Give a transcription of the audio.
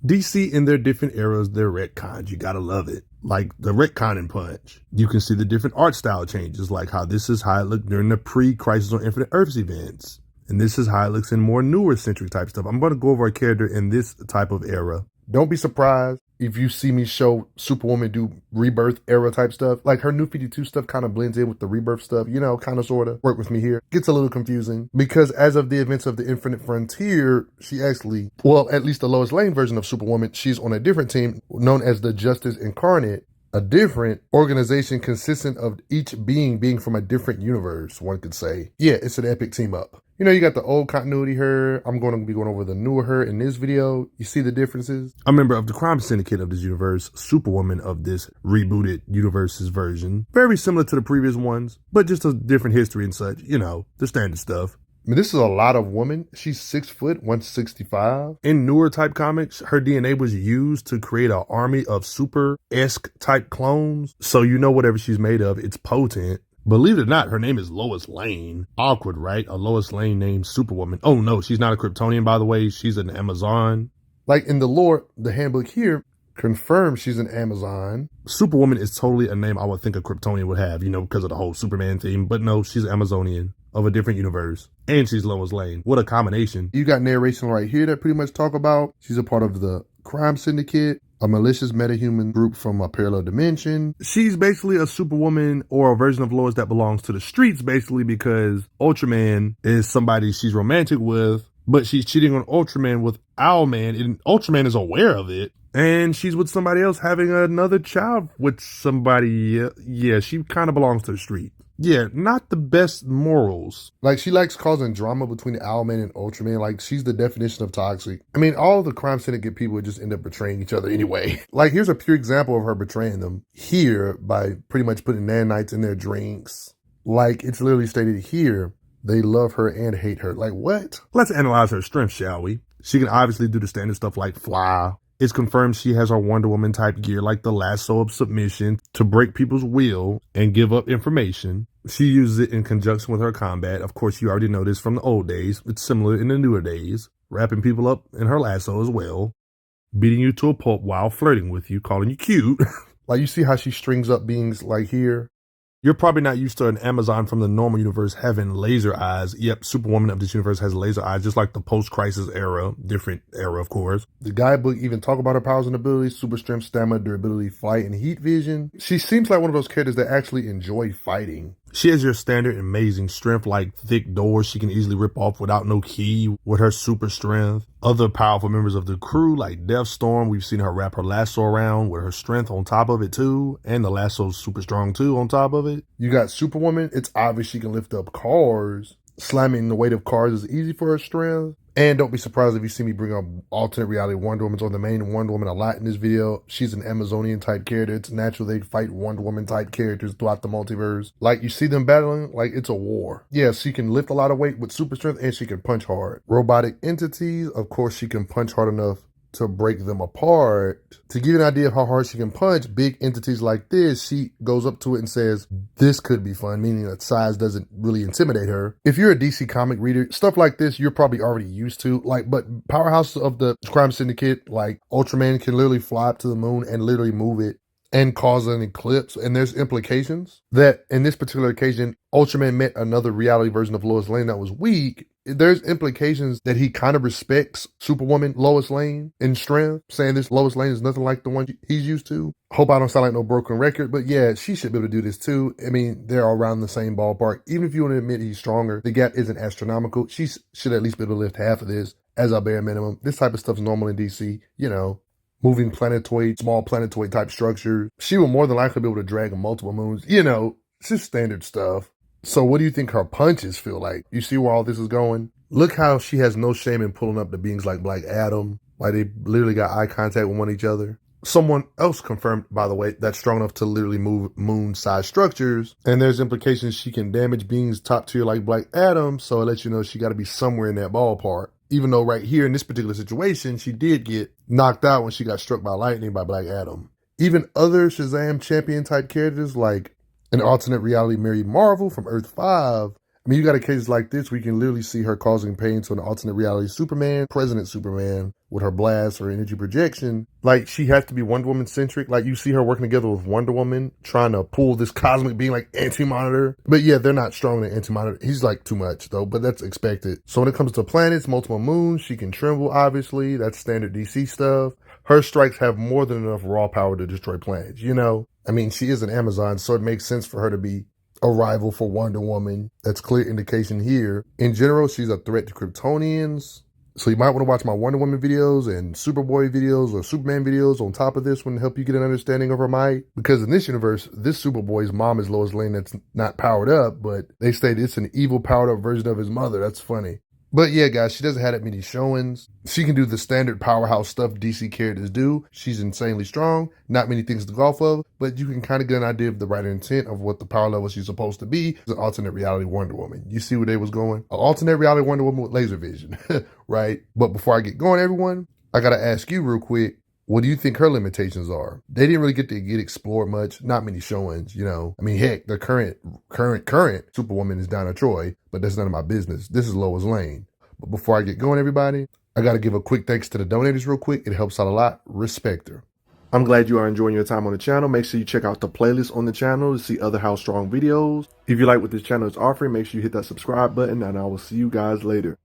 DC in their different eras, their retcons, you gotta love it. Like the retconning punch. You can see the different art style changes, like how this is how it looked during the pre-Crisis on Infinite Earths events. And this is how it looks in more newer centric type stuff. I'm going to go over a character in this type of era. Don't be surprised if you see me show Superwoman do Rebirth era type stuff. Like her New 52 stuff kind of blends in with the Rebirth stuff, you know, kind of sort of work with me here. Gets a little confusing because as of the events of the Infinite Frontier, she actually, well, at least the Lois Lane version of Superwoman, she's on a different team known as the Justice Incarnate. A different organization consistent of each being from a different universe, one could say. Yeah, it's an epic team up. You know, you got the old continuity her. I'm going to be going over the newer her in this video. You see the differences? A member of the crime syndicate of this universe, Superwoman of this rebooted universe's version. Very similar to the previous ones, but just a different history and such. You know, the standard stuff. I mean, this is a lot of woman. She's 6 foot, 165. In newer type comics, her DNA was used to create an army of super-esque type clones. So you know whatever she's made of, it's potent. Believe it or not, her name is Lois Lane. Awkward, right? A Lois Lane named Superwoman. Oh no, she's not a Kryptonian, by the way. She's an Amazon. Like in the lore, the handbook here confirms she's an Amazon. Superwoman is totally a name I would think a Kryptonian would have, you know, because of the whole Superman theme. But no, she's Amazonian of a different universe. And she's Lois Lane. What a combination. You got narration right here that pretty much talk about she's a part of the crime syndicate, a malicious metahuman group from a parallel dimension. She's basically a Superwoman or a version of Lois that belongs to the streets, basically, because Ultraman is somebody she's romantic with, but she's cheating on Ultraman with Owlman, and Ultraman is aware of it. And she's with somebody else having another child with somebody. Yeah, she kind of belongs to the street. Yeah, not the best morals. Like, she likes causing drama between Owlman and Ultraman. Like, she's the definition of toxic. I mean, all the crime syndicate people would just end up betraying each other anyway. Like, here's a pure example of her betraying them here by pretty much putting nanites in their drinks. Like, it's literally stated here, they love her and hate her. Like, what? Let's analyze her strengths, shall we? She can obviously do the standard stuff like fly. It's confirmed she has her Wonder Woman type gear like the lasso of submission to break people's will and give up information. She uses it in conjunction with her combat. Of course, you already know this from the old days. It's similar in the newer days. Wrapping people up in her lasso as well. Beating you to a pulp while flirting with you, calling you cute. Like, you see how she strings up beings like here? You're probably not used to an Amazon from the normal universe having laser eyes. Yep, Superwoman of this universe has laser eyes, just like the post-crisis era. Different era, of course. The guidebook even talk about her powers and abilities, super strength, stamina, durability, flight, and heat vision. She seems like one of those characters that actually enjoy fighting. She has your standard amazing strength, like thick doors she can easily rip off without no key with her super strength. Other powerful members of the crew, like Deathstorm, we've seen her wrap her lasso around with her strength on top of it too. And the lasso's super strong too on top of it. You got Superwoman. It's obvious she can lift up cars. Slamming the weight of cars is easy for her strength. And don't be surprised if you see me bring up alternate reality Wonder Woman's on the main Wonder Woman a lot in this video. She's an Amazonian type character. It's natural they fight Wonder Woman type characters throughout the multiverse. Like, you see them battling like it's a war. Yeah, she can lift a lot of weight with super strength and she can punch hard. Robotic entities, of course, she can punch hard enough to break them apart. To give you an idea of how hard she can punch, big entities like this, she goes up to it and says, this could be fun, meaning that size doesn't really intimidate her. If you're a DC comic reader, stuff like this, you're probably already used to. Like, but powerhouse of the crime syndicate, like Ultraman can literally fly up to the moon and literally move it and cause an eclipse. And there's implications that in this particular occasion, Ultraman met another reality version of Lois Lane that was weak. There's implications that he kind of respects Superwoman Lois Lane in strength, saying this Lois Lane is nothing like the one he's used to. Hope I don't sound like no broken record, but yeah, she should be able to do this too. I mean, they're all around the same ballpark. Even if you want to admit he's stronger, the gap isn't astronomical. She should at least be able to lift half of this as a bare minimum. This type of stuff is normal in DC, you know. Moving planetoid, small planetoid type structure. She will more than likely be able to drag multiple moons. You know, it's just standard stuff. So what do you think her punches feel like? You see where all this is going? Look how she has no shame in pulling up the beings like Black Adam. Like, they literally got eye contact with one each other. Someone else confirmed, by the way, that's strong enough to literally move moon-sized structures. And there's implications she can damage beings top tier like Black Adam. So it lets you know she got to be somewhere in that ballpark. Even though right here in this particular situation, she did get knocked out when she got struck by lightning by Black Adam. Even other Shazam champion type characters like an alternate reality Mary Marvel from Earth 5. I mean, you got a case like this where you can literally see her causing pain to an alternate reality Superman, President Superman, with her blast or energy projection, like she has to be Wonder Woman centric. Like you see her working together with Wonder Woman, trying to pull this cosmic being like Anti-Monitor. But yeah, they're not strong than Anti-Monitor. He's like too much though, but that's expected. So when it comes to planets, multiple moons, she can tremble, obviously. That's standard DC stuff. Her strikes have more than enough raw power to destroy planets, you know? I mean, she is an Amazon, so it makes sense for her to be a rival for Wonder Woman. That's clear indication here. In general, she's a threat to Kryptonians. So you might want to watch my Wonder Woman videos and Superboy videos or Superman videos on top of this one to help you get an understanding of her might. Because in this universe, this Superboy's mom is Lois Lane that's not powered up, but they state it's an evil powered up version of his mother. That's funny. But yeah, guys, she doesn't have that many showings. She can do the standard powerhouse stuff DC characters do. She's insanely strong. Not many things to go off of, but you can kind of get an idea of the right intent of what the power level she's supposed to be. It's an alternate reality Wonder Woman. You see where they was going? An alternate reality Wonder Woman with laser vision, right? But before I get going, everyone, I got to ask you real quick, what do you think her limitations are? They didn't really get explored much. Not many showings, you know. I mean, heck, the current Superwoman is Donna Troy, but that's none of my business. This is Lois Lane. But before I get going, everybody, I got to give a quick thanks to the donators real quick. It helps out a lot. Respect her. I'm glad you are enjoying your time on the channel. Make sure you check out the playlist on the channel to see other How Strong videos. If you like what this channel is offering, make sure you hit that subscribe button, and I will see you guys later.